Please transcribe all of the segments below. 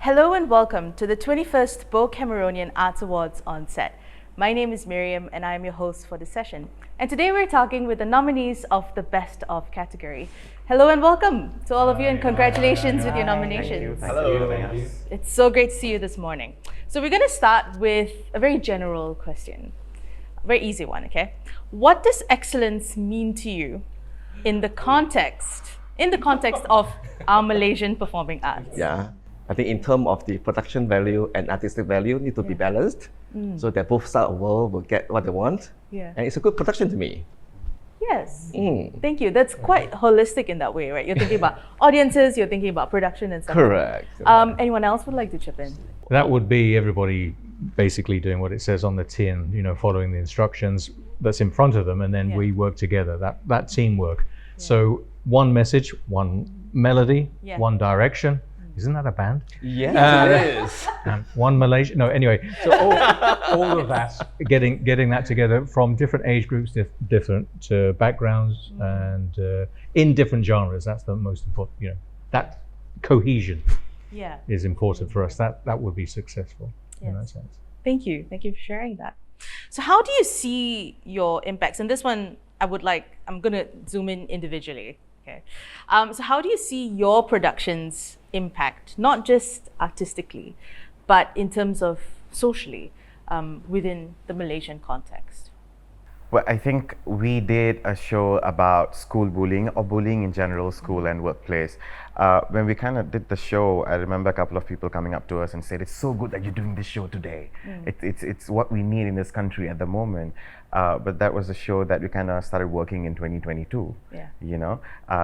Hello and welcome to the 21st Bo Cameronian Arts Awards on Set. My name is Miriam and I am your host for this session. And today we're talking with the nominees of the Best of category. Hello and welcome to all of you and congratulations with your nominations. Hello. It's so great to see you this morning. So we're going to start with a very general question. A very easy one, okay? What does excellence mean to you in the context of our Malaysian performing arts? Yeah, I think in terms of the production value and artistic value need to be balanced, so that both sides of the world will get what they want. Yeah. And it's a good production to me. Yes. Thank you. That's quite holistic in that way, right? You're thinking about audiences, you're thinking about production and stuff. Correct. Anyone else would like to chip in? That would be everybody basically doing what it says on the tin, following the instructions that's in front of them, and then we work together, that teamwork. So one message, one melody, one direction. Isn't that a band? Yes, it is. And one Malaysia. No, anyway. So all of that, getting that together from different age groups, different backgrounds, and in different genres. That's the most important. That cohesion is important for us. That would be successful in that sense. Thank you. Thank you for sharing that. So how do you see your impacts? And this one, I'm going to zoom in individually. Okay. So how do you see your productions impact, not just artistically, but in terms of socially within the Malaysian context? Well, I think we did a show about school bullying or bullying in general, school and workplace. When we kind of did the show, I remember a couple of people coming up to us and said, "It's so good that you're doing this show today. It's what we need in this country at the moment." But that was a show that we kind of started working in 2022.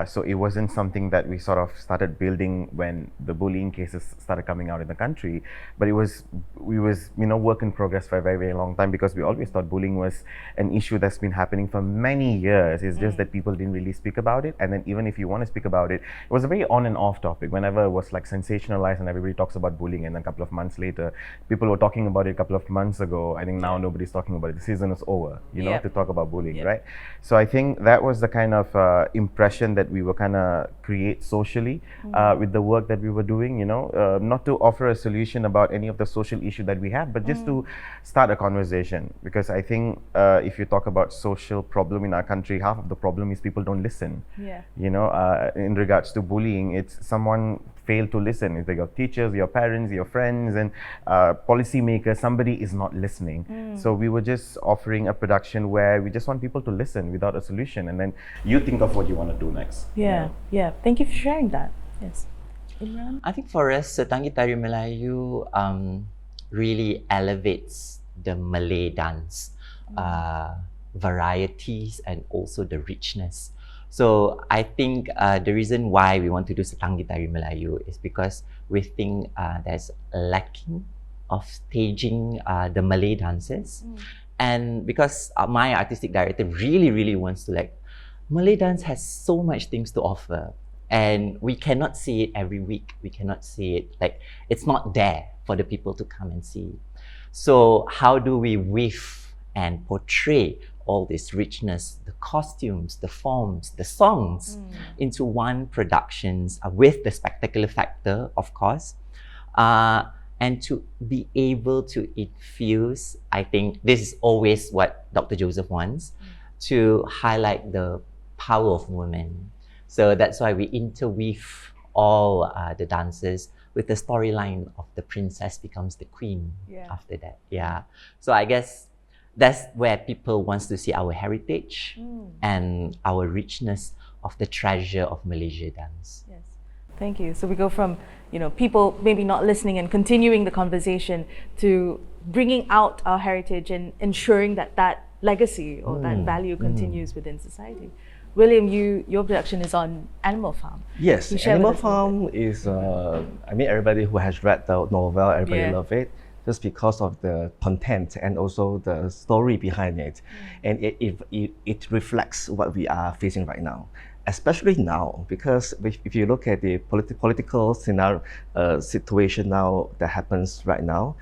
So it wasn't something that we sort of started building when the bullying cases started coming out in the country. But we was work in progress for a very, very long time, because we always thought bullying was an issue that's been happening for many years. It's just that people didn't really speak about it. And then even if you want to speak about it, it was a very on and off topic. Whenever it was like sensationalized and everybody talks about bullying, and then a couple of months later, people were talking about it a couple of months ago. I think now nobody's talking about it. The season is over, to talk about bullying, right? So I think that was the kind of impression that we were kind of create socially with the work that we were doing, not to offer a solution about any of the social issue that we have, but just to start a conversation. Because I think if you talk about social problem in our country, half of the problem is people don't listen. In regards to bullying, it's someone failed to listen. It's like your teachers, your parents, your friends, and policymakers, somebody is not listening. So we were just offering a production where we just want people to listen without a solution, and then you think of what you want to do next. Yeah. Thank you for sharing that. Yes. Imran? I think for us, Setanggi Tari Melayu really elevates the Malay dance varieties and also the richness. So I think the reason why we want to do Setanggi Tari Melayu is because we think there's lacking of staging the Malay dances. And because my artistic director really wants to Malay dance has so much things to offer. And we cannot see it every week. We cannot see it, it's not there for the people to come and see. So how do we weave and portray all this richness, the costumes, the forms, the songs into one productions with the spectacular factor, of course, and to be able to infuse, I think this is always what Dr. Joseph wants, to highlight the power of women. So that's why we interweave all the dances with the storyline of the princess becomes the queen after that. So I guess that's where people wants to see our heritage and our richness of the treasure of Malaysia dance. Yes. Thank you. So we go from, people maybe not listening and continuing the conversation to bringing out our heritage and ensuring that legacy or that value continues within society. William, your production is on Animal Farm. Yes, Animal Farm is, everybody who has read the novel, everybody love it, just because of the content and also the story behind it. And it reflects what we are facing right now, especially now, because if you look at the political scenario, situation now that happens right now,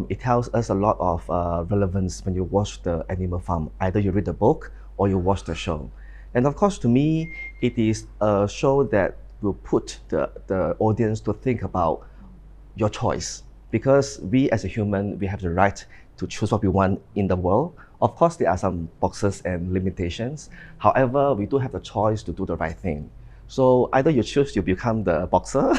it tells us a lot of relevance when you watch the Animal Farm. Either you read the book or you watch the show. And of course, to me, it is a show that will put the audience to think about your choice, because we as a human, we have the right to choose what we want in the world. Of course, there are some boxes and limitations. However, we do have the choice to do the right thing. So either you choose to become the boxer,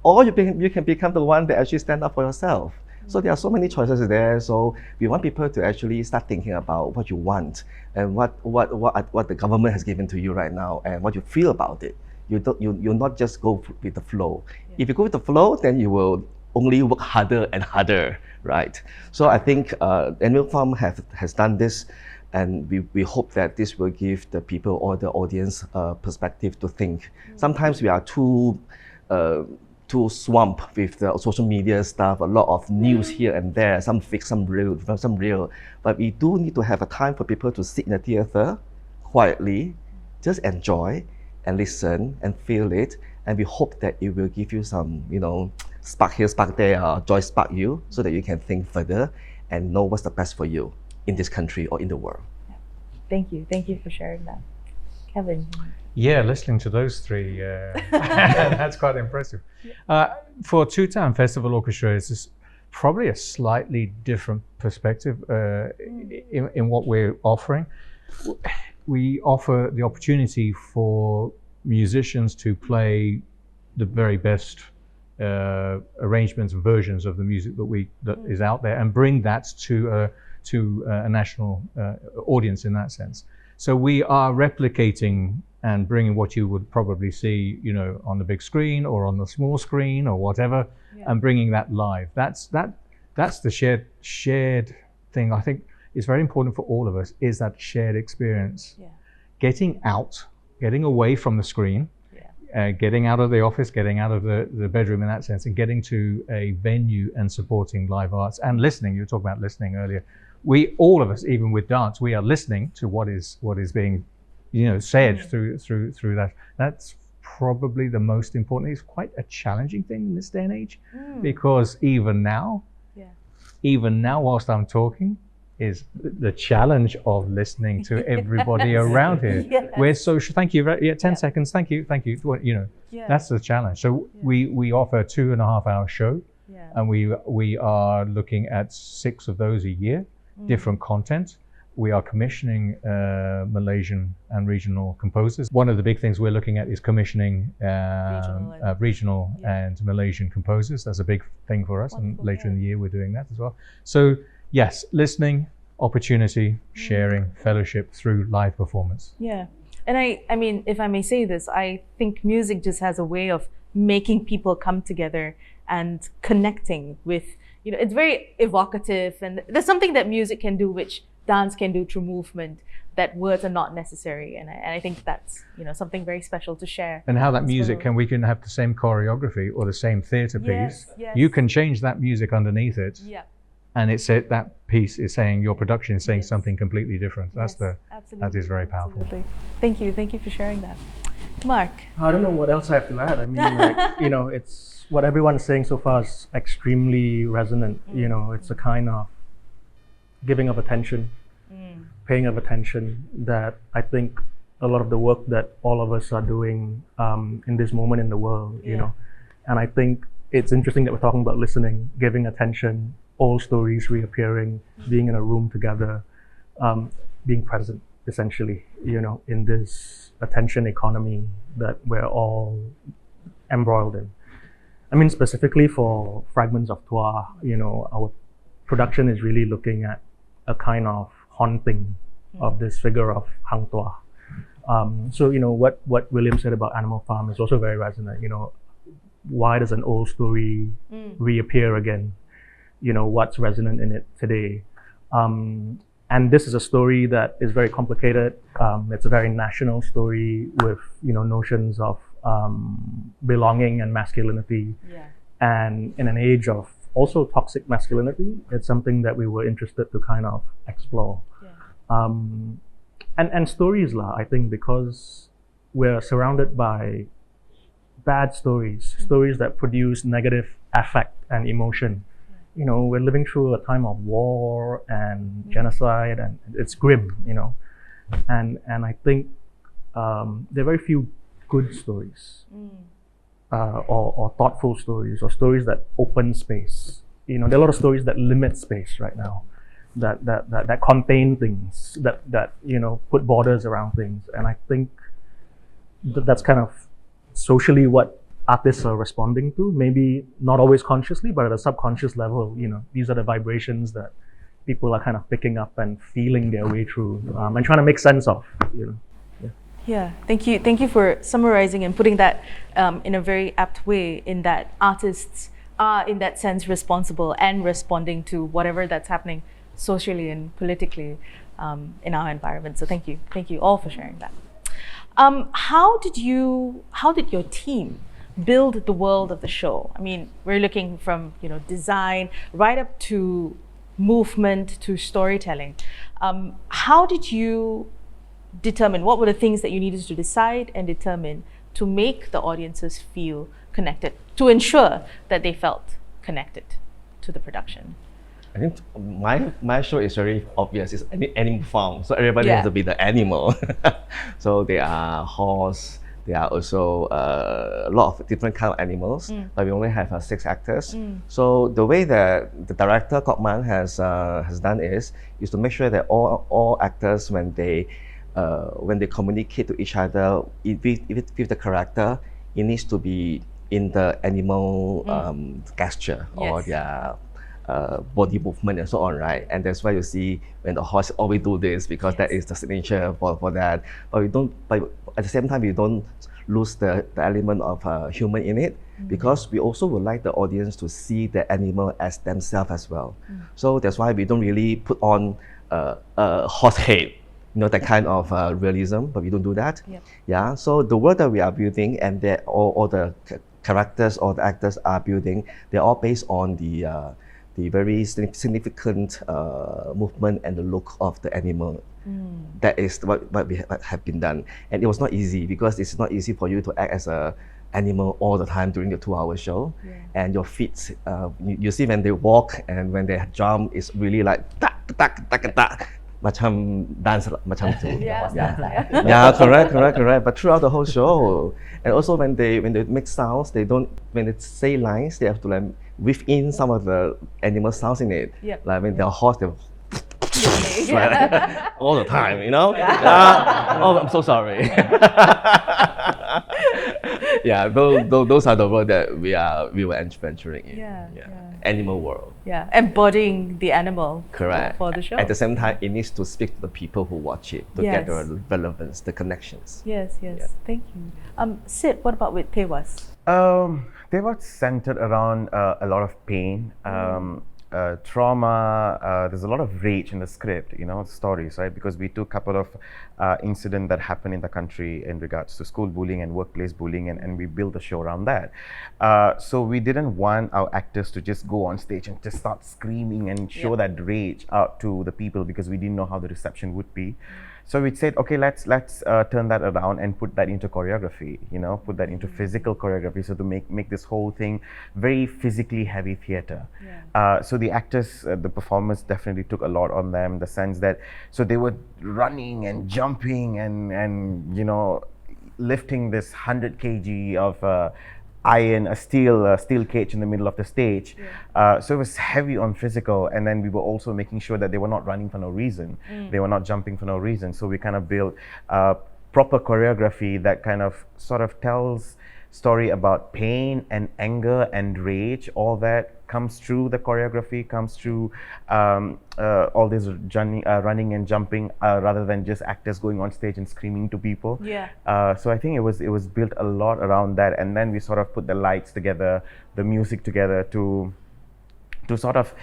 or you can become the one that actually stand up for yourself. So there are so many choices there. So we want people to actually start thinking about what you want and what the government has given to you right now and what you feel about it. You'll not just go with the flow. If you go with the flow, then you will only work harder and harder, right? So I think Annual Farm has done this, and we hope that this will give the people or the audience perspective to think. Sometimes we are too swamped with the social media stuff, a lot of news here and there, some fake, some real. But we do need to have a time for people to sit in the theater quietly, just enjoy and listen and feel it. And we hope that it will give you some, spark here, spark there, joy spark you, so that you can think further and know what's the best for you in this country or in the world. Thank you for sharing that. Kevin. Yeah, listening to those three, that's quite impressive. For Tutan Festival Orchestra, it's probably a slightly different perspective in what we're offering. We offer the opportunity for musicians to play the very best arrangements and versions of the music that is out there, and bring that to a national audience in that sense. So we are replicating and bringing what you would probably see, on the big screen or on the small screen or whatever, and bringing that live. That's the shared thing. I think it's very important for all of us, is that shared experience. Getting out, getting away from the screen, getting out of the office, getting out of the bedroom in that sense, and getting to a venue and supporting live arts and listening. You were talking about listening earlier. All of us, even with dance, we are listening to what is being, said through that. That's probably the most important. It's quite a challenging thing in this day and age, because even now, whilst I'm talking, is the challenge of listening to everybody around here. We're social. Thank you. 10 seconds. Thank you. That's the challenge. So we offer a 2.5-hour show, and we are looking at 6 of those a year, different content. We are commissioning Malaysian and regional composers. One of the big things we're looking at is commissioning regional and Malaysian composers. That's a big thing for us, and later in the year we're doing that as well. So yes, listening, opportunity, sharing, fellowship through live performance. Yeah. And I mean, if I may say this, I think music just has a way of making people come together and connecting with, it's very evocative, and there's something that music can do which dance can do through movement, that words are not necessary. And I think that's, something very special to share. And how that music we can have the same choreography or the same theatre piece. Yes. You can change that music underneath it. Yeah. And that piece is saying, your production is saying something completely different. That is very powerful. Absolutely. Thank you for sharing that. Mark. I don't know what else I have to add. I mean, it's what everyone's saying so far is extremely resonant. It's a kind of giving of attention, paying of attention, that I think a lot of the work that all of us are doing in this moment in the world, and I think it's interesting that we're talking about listening, giving attention, old stories reappearing, being in a room together, being present, essentially, in this attention economy that we're all embroiled in. I mean, specifically for Fragments of Tuah, our production is really looking at a kind of haunting of this figure of Hang Tuah. So, what William said about Animal Farm is also very resonant. Why does an old story reappear again? What's resonant in it today? And this is a story that is very complicated. It's a very national story with, notions of belonging and masculinity. And in an age of also toxic masculinity, it's something that we were interested to kind of explore. And stories, I think, because we're surrounded by bad stories, stories that produce negative affect and emotion. We're living through a time of war and genocide, and it's grim, and I think there are very few good stories. or thoughtful stories, or stories that open space. There are a lot of stories that limit space right now, that contain things, that put borders around things, and I think that's kind of socially what artists are responding to. Maybe not always consciously, but at a subconscious level, these are the vibrations that people are kind of picking up and feeling their way through, and trying to make sense of. Yeah, thank you. Thank you for summarizing and putting that in a very apt way, in that artists are, in that sense, responsible and responding to whatever that's happening socially and politically in our environment. So thank you. Thank you all for sharing that. How did your team build the world of the show? I mean, we're looking from design right up to movement to storytelling. How did you determine, what were the things that you needed to decide and determine to make the audiences feel connected, to ensure that they felt connected to the production? I think my show is very obvious. It's animal farm, so everybody has to be the animal. So there are horse. There are also a lot of different kind of animals, but we only have 6 actors. So the way that the director Kokman has done is to make sure that all actors, when they communicate to each other, with the character, it needs to be in the animal gesture or their body movement and so on, right? And that's why you see when the horse always do this, because that is the signature for that. But we don't. But at the same time, we don't lose the element of human in it, because we also would like the audience to see the animal as themselves as well. So that's why we don't really put on a horse head, that kind of realism, but we don't do that. Yeah. So the world that we are building, and that all the characters or the actors are building, they're all based on the very significant movement and the look of the animal. That is what we have been done, and it was not easy, because it's not easy for you to act as a animal all the time during the 2-hour show. And your feet, you see when they walk and when they jump, it's really like tak tak tak tak. Macam dance macam tu. Correct. But throughout the whole show, and also when they make sounds, when they say lines, they have to like weave in some of the animal sounds in it. Like when they're horse, they all the time, oh, I'm so sorry. Those are the world that we were venturing in. Animal world. Embodying the animal. Correct. For the show. At the same time, it needs to speak to the people who watch it, to get the relevance, the connections. Yes. Thank you. Sid, what about with Tewas? They were centered around a lot of pain, trauma. There's a lot of rage in the script, stories, right? Because we took a couple of incidents that happened in the country in regards to school bullying and workplace bullying, and we built the show around that. So we didn't want our actors to just go on stage and just start screaming and show that rage out to the people, because we didn't know how the reception would be. So we said, okay, let's turn that around and put that into choreography, put that into physical choreography, so to make this whole thing very physically heavy theater. So the actors, the performers definitely took a lot on them, the sense that, so they were running and jumping and lifting this 100 kg of iron, a steel cage in the middle of the stage. So it was heavy on physical, and then we were also making sure that they were not running for no reason. They were not jumping for no reason. So we kind of built proper choreography that kind of sort of tells story about pain and anger and rage. All that comes through the choreography, comes through all this running and jumping, rather than just actors going on stage and screaming to people. So I think it was built a lot around that, and then we sort of put the lights together, the music together to sort of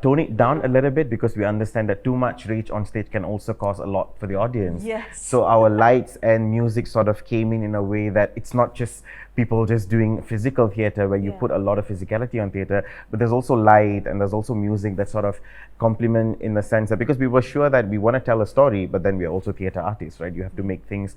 tone it down a little bit, because we understand that too much rage on stage can also cause a lot for the audience. So our lights and music sort of came in a way that it's not just people just doing physical theater where you put a lot of physicality on theater, but there's also light and there's also music that sort of complement, in the sense that, because we were sure that we want to tell a story, but then we're also theater artists, right? You have to make things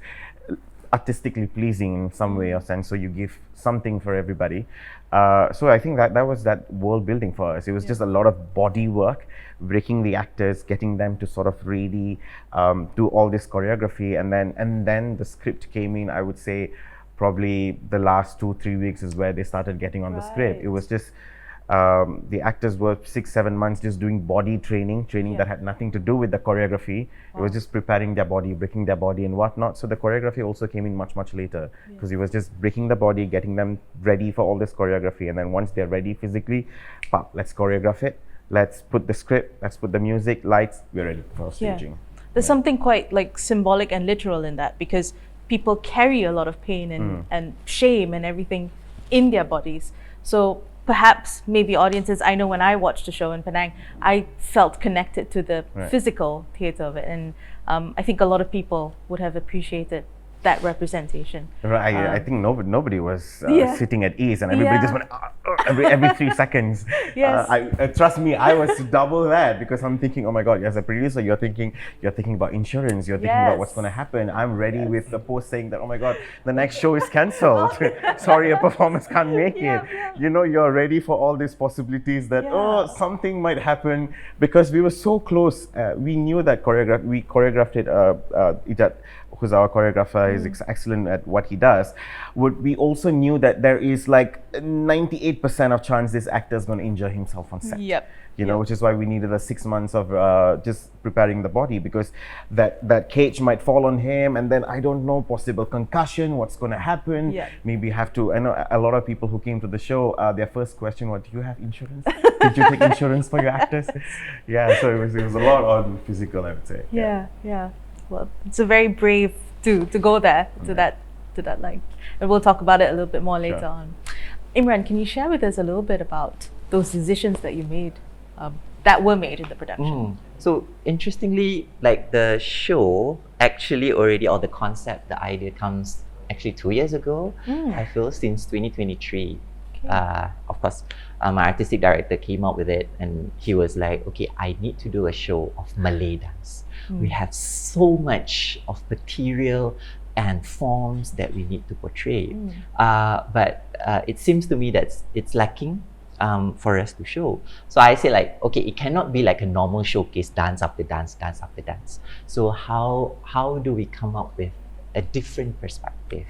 artistically pleasing in some way or sense, so you give something for everybody. So I think that was that world building for us. It was just a lot of body work, breaking the actors, getting them to sort of really do all this choreography, and then the script came in, I would say, probably the last 2-3 weeks is where they started getting on the script. It Right. was just the actors were 6-7 months just doing body training that had nothing to do with the choreography. It was just preparing their body, breaking their body and whatnot. So the choreography also came in much later, because it was just breaking the body, getting them ready for all this choreography, and then once they're ready physically, pop, let's choreograph it, let's put the script, let's put the music, lights, we're ready for staging. There's something quite like symbolic and literal in that, because people carry a lot of pain and shame and everything in their bodies. So perhaps maybe audiences, I know when I watched the show in Penang, I felt connected to the physical theatre of it, and I think a lot of people would have appreciated that representation. Right, I think nobody was Yeah. sitting at ease, and everybody just went every 3 seconds. Yes. Trust me, I was double that, because I'm thinking, oh my god, as a producer, you're thinking about insurance, you're thinking about what's Yes. going to happen. I'm ready with the post saying that, oh my god, the next show is cancelled. Sorry, a performance can't make it. You know, you're ready for all these possibilities that something might happen, because we were so close. We knew that we choreographed it. Sidhart, who's our choreographer, is excellent at what he does. We also knew that there is like 98% of chance this actor is going to injure himself on set. You know, which is why we needed the 6 months of just preparing the body, because that cage might fall on him, and then I don't know, possible concussion, what's going to happen. Maybe have to, I know a lot of people who came to the show, their first question was, do you have insurance? Did you take insurance for your actors? So it was a lot on physical, I would say. Well, it's a very brave to go there to that line, and we'll talk about it a little bit more later on. Imran, can you share with us a little bit about those decisions that you made, that were made in the production? So interestingly, like the show actually already, or the concept, the idea comes actually 2 years ago. I feel since 2023. Of course, my artistic director came up with it, and he was like, okay, I need to do a show of Malay dance. We have so much of material and forms that we need to portray. But it seems to me that it's lacking for us to show. So I say like, okay, it cannot be like a normal showcase, dance after dance, dance after dance. So how do we come up with a different perspective?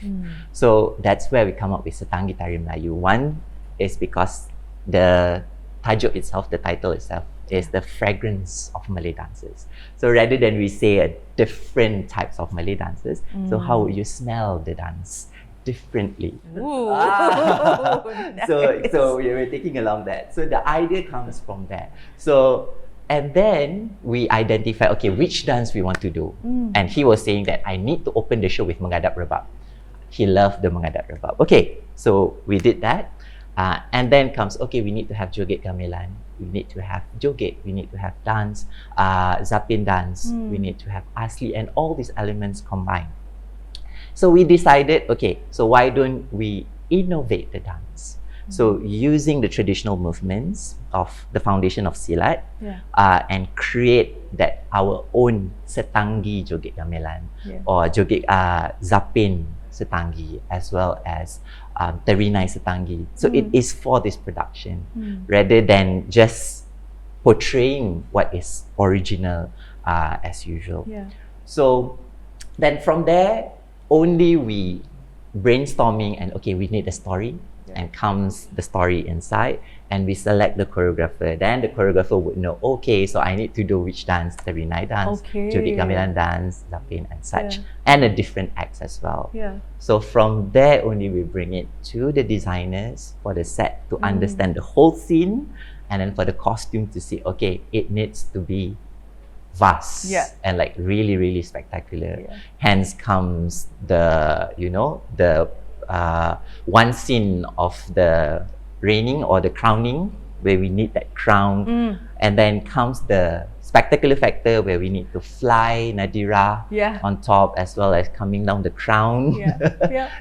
So that's where we come up with Setanggi Tari Melayu. One is because the tajuk itself, the title itself, is the fragrance of Malay dances. So rather than we say a different types of Malay dances, so how would you smell the dance differently? Ooh. So we were taking along that. So the idea comes from there. So, and then we identify, okay, which dance we want to do. And he was saying that I need to open the show with Mengadap Rebab. He loved the Mengadap Rebab. Okay, so we did that. And then comes, okay, we need to have Joget Gamelan, we need to have Joget, we need to have dance, Zapin dance, we need to have Asli, and all these elements combined. So we decided, okay, so why don't we innovate the dance? So using the traditional movements of the foundation of Silat, and create that our own Setanggi Joget Gamelan, or Joget Zapin Setanggi, as well as Terinai Setanggi. So it is for this production, rather than just portraying what is original as usual. So then from there, only we brainstorming, and okay, we need a story, and comes the story inside, and we select the choreographer. Then the choreographer would know, okay, so I need to do which dance, Terinai dance, Joget Gamelan dance, Zapin, and such, and a different acts as well. So from there only we bring it to the designers for the set to understand the whole scene, and then for the costume to see, okay, it needs to be vast and like really, really spectacular. Hence comes the, you know, the one scene of the reigning or the crowning, where we need that crown, and then comes the spectacular factor where we need to fly Nadira on top, as well as coming down the crown.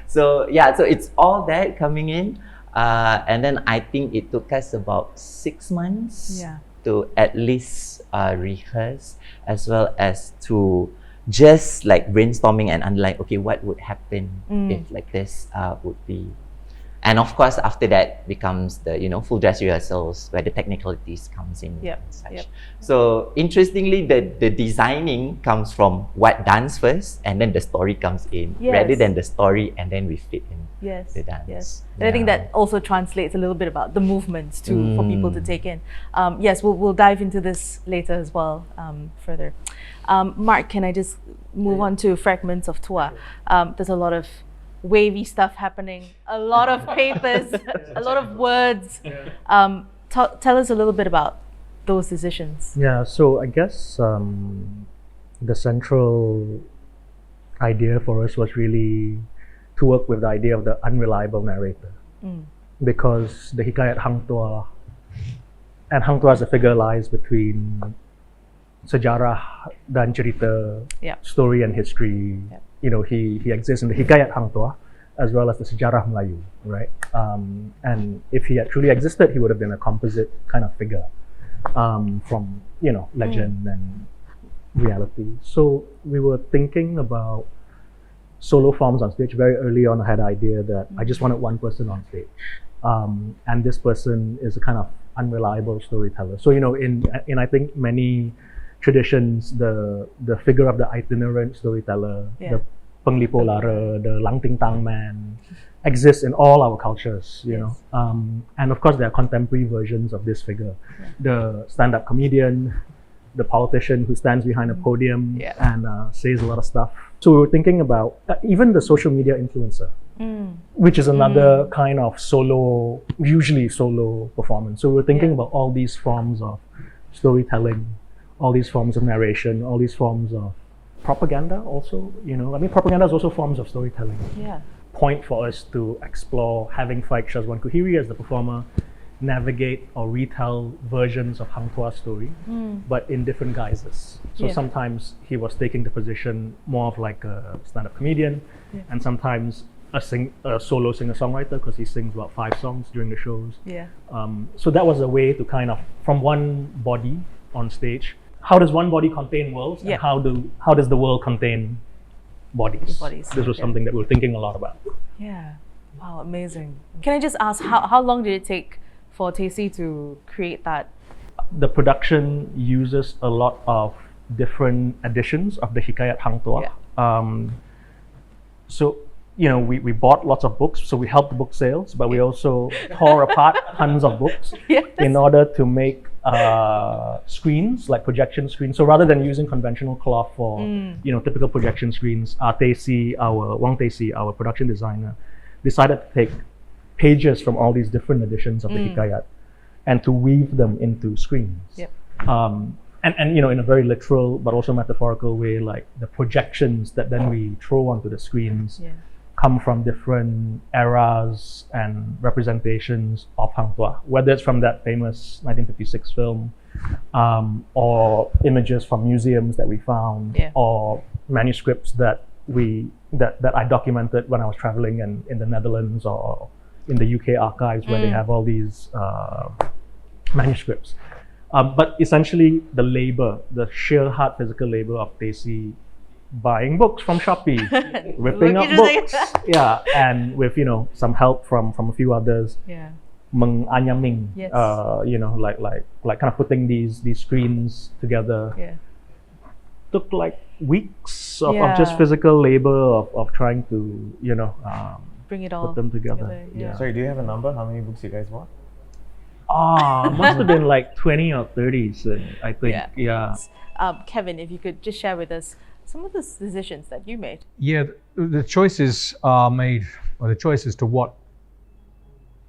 So so it's all that coming in, and then I think it took us about 6 months to at least rehearse, as well as to just like brainstorming and underline, okay, what would happen if like this would be. And of course, after that becomes the full dress rehearsals where the technicalities comes in. Yep, And such. yep. So interestingly, the designing comes from what dance first, and then the story comes in, rather Yes. than the story and then we fit in Yes, the dance. yes. And I think that also translates a little bit about the movements too for people to take in. Yes, we'll dive into this later as well, further. Mark, can I just move on to Fragments of Tuah? There's a lot of wavy stuff happening, a lot of papers, a lot of words. Tell us a little bit about those decisions. Yeah, so I guess the central idea for us was really to work with the idea of the unreliable narrator. Because the Hikayat Hang Tuah, and Hang Tuah as a figure lies between sejarah dan cerita, Yep. story and history. Yep. You know, he exists in the Hikayat Hang Tuah as well as the sejarah Melayu, right? And if he had truly existed, he would have been a composite kind of figure from legend and reality. So we were thinking about solo forms on stage. Very early on, I had the idea that I just wanted one person on stage, and this person is a kind of unreliable storyteller. So in I think many traditions, the figure of the itinerant storyteller, the penglipo lara, the lang ting tang man, exists in all our cultures. And of course there are contemporary versions of this figure, the stand-up comedian, the politician who stands behind a podium and says a lot of stuff. So we were thinking about even the social media influencer, which is another kind of usually solo performance. So we were thinking about all these forms of storytelling, all these forms of narration, all these forms of propaganda also. Propaganda is also forms of storytelling. Yeah. Point for us to explore, having Faik Shazwan Kuhiri as the performer navigate or retell versions of Hang Tuah's story, but in different guises. So sometimes he was taking the position more of like a stand-up comedian, and sometimes a solo singer-songwriter, because he sings about 5 songs during the shows. Yeah. So that was a way to kind of, from one body on stage, how does one body contain worlds, and how does the world contain bodies? This was something that we were thinking a lot about. Yeah. Wow, amazing. Can I just ask, how long did it take for Tacey to create that? The production uses a lot of different editions of the Hikayat Hang Tuah. So we bought lots of books, so we helped book sales, but we also tore apart tons of books in order to make screens, like projection screens. So rather than using conventional cloth for typical projection screens, Wang Tacey, our production designer, decided to take pages from all these different editions of the Hikayat and to weave them into screens. And in a very literal but also metaphorical way, like the projections that then we throw onto the screens come from different eras and representations of Hang Tuah, whether it's from that famous 1956 film, or images from museums that we found, or manuscripts that I documented when I was traveling in the Netherlands or in the UK archives, where they have all these manuscripts. But essentially the labor, the sheer hard physical labor of Tacey buying books from Shopee, ripping up books, and with some help from a few others, menganyaming, like kind of putting these screens together. Took like weeks of just physical labor of trying to bring it all put them together. Sorry, do you have a number? How many books you guys bought? Must have been like 20 or 30, I think. Kevin, if you could just share with us some of the decisions that you made. Yeah, the choices are made, or the choice as to what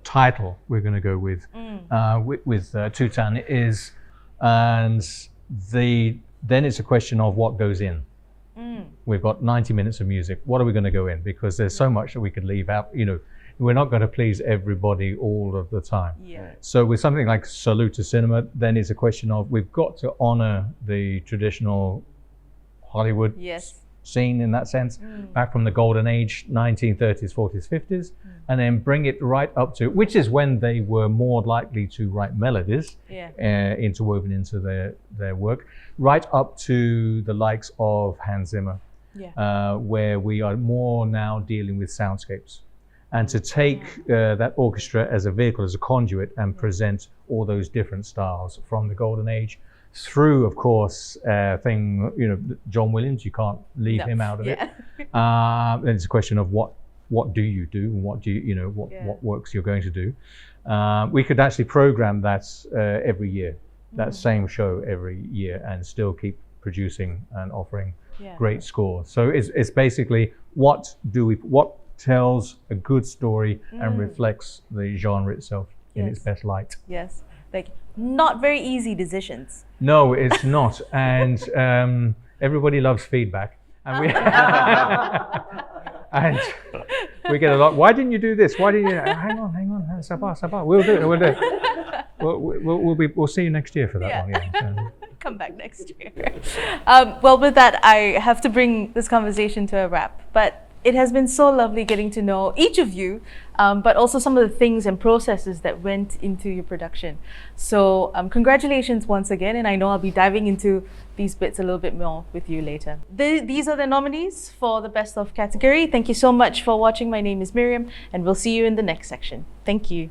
title we're going to go with Tutan is, and then it's a question of what goes in. We've got 90 minutes of music. What are we going to go in? Because there's so much that we could leave out. We're not going to please everybody all of the time. So with something like Salute to Cinema, then it's a question of we've got to honor the traditional Hollywood scene in that sense, back from the golden age, 1930s, 40s, 50s, and then bring it right up to, which is when they were more likely to write melodies interwoven into their work, right up to the likes of Hans Zimmer, where we are more now dealing with soundscapes. and to take that orchestra as a vehicle, as a conduit, and present all those different styles from the golden age through, of course, John Williams. You can't leave him out of it. And it's a question of what do you do, and what do what works you're going to do. We could actually program that every year, that same show every year, and still keep producing and offering great scores. So it's basically what tells a good story and reflects the genre itself in its best light. Yes, like not very easy decisions. No, it's not, and everybody loves feedback, and we and we get a lot. Why didn't you do this? Why didn't you? Hang on. Sabar. We'll do it. We'll see you next year for that one. Yeah. So. Come back next year. Well, with that, I have to bring this conversation to a wrap. But it has been so lovely getting to know each of you, but also some of the things and processes that went into your production. So congratulations once again, and I know I'll be diving into these bits a little bit more with you later. These are the nominees for the Best of category. Thank you so much for watching. My name is Miriam, and we'll see you in the next section. Thank you.